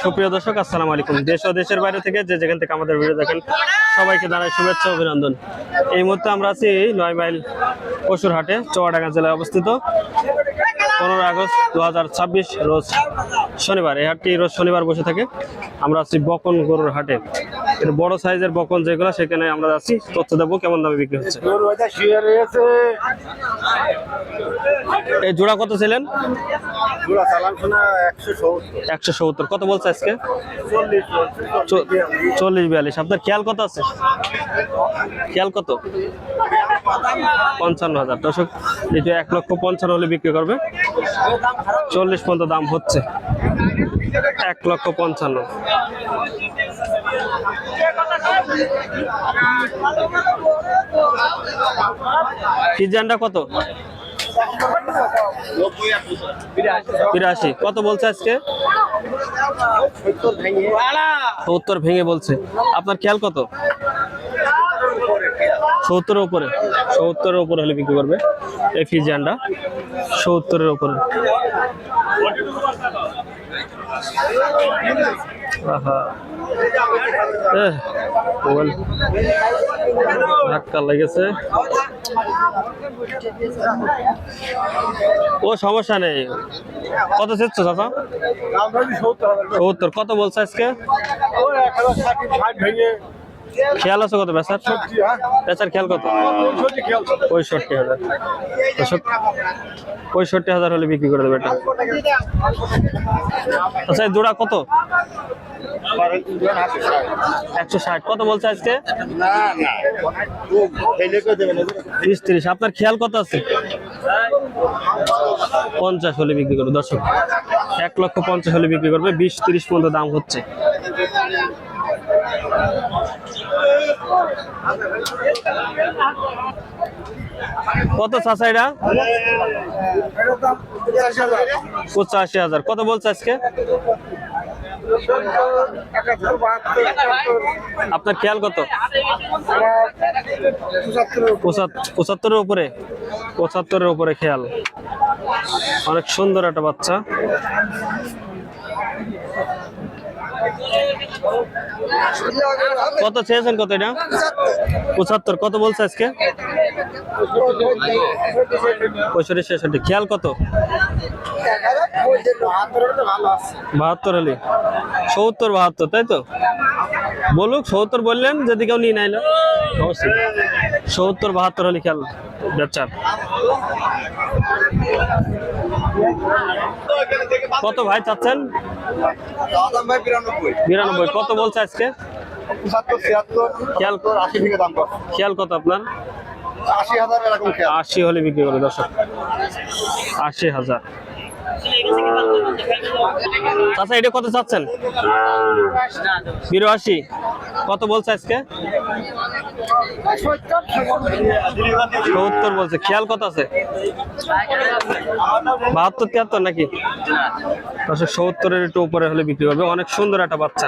সুপ্রিয় দর্শক, আসসালামু আলাইকুম। দেশ ও দেশের বাইরে থেকে যে যেখান থেকে আমাদের ভিডিও দেখেন সবাইকে জানাই শুভেচ্ছা ও অভিনন্দন। এই মুহূর্তে আমরা আছি 9 মাইল পশুর হাটে, চুয়াডাঙ্গা জেলায় অবস্থিত। 15 আগস্ট 2026 রোজ শনিবার। এই হাটটি রোজ শনিবার বসে থাকে। আমরা আছি বকন গরুর হাটে। এটা বড় সাইজের বকন যেগুলো, সেখানে আমরা আছি, তথ্য দেবো কেমন দামে বিক্রি হচ্ছে। এই জোড়া কত ছিলেন? 170। কত বলছে আজকে? 40-42। আপনার খেয়াল কত আছে? খেয়াল কত? 55,000। দর্শক, এটা 1,55,000 হলে বিক্রি করবে। 40 পর্যন্ত দাম হচ্ছে। 1,55,000। ফিজিয়ানটা কত? 82। কত বলছে আজকে? 70 ভেঙে বলছে। আপনার খেয়াল কত? 70-এর উপরে। 70-এর উপরে হলে বিক্রি করবে এই ফিজিয়ানটা। 70-এর উপরে। ধাক্কা লেগেছে। ও সমস্যা নেই। কত চেচ্ছ চাচা? 70। কত বলছে আজকে? খেয়াল আছে কত বেচার? বেচার খেয়াল কত? 65,000। 65,000 হলে বিক্রি করে দেবে এটা। আচ্ছা, এই জোড়া কত? 160। কত বলছে আজকে? 30। আপনার খেয়াল কত আছে? 50 হলে বিক্রি করবে। দর্শক, 1,50,000 হলে বিক্রি করবে। 20-30 পর্যন্ত দাম হচ্ছে। কত চাচা এটা? 85,000। কত বলছে আজকে? আপনার খেয়াল কত? 75-এর উপরে। 75-এর উপরে খেয়াল। অনেক সুন্দর একটা বাচ্চা। কত চেয়েছেন? কত এটা? 75। কত বলছে আজকে? 65-66। খেয়াল কত? 72 হলে। 70-72, তাই তো? বলুক 70 বললেন, যদি কেউ নিয়ে নাইলো 70-72 হলে খেয়াল বেচার। কত ভাই চাচ্ছেন? 92। কত বলছে আজকে? খেয়াল কত আপনার? 80 হলে বিক্রি করবে। দর্শক, 80,000। আচ্ছা, এটা কত চাচ্ছেন? 82। কত বলছে আজকে? 70 বলছে। খেয়াল কত আছে? 72-73 নাকি? 70-এর একটু উপরে হলে বিক্রি করবে। অনেক সুন্দর একটা বাচ্চা।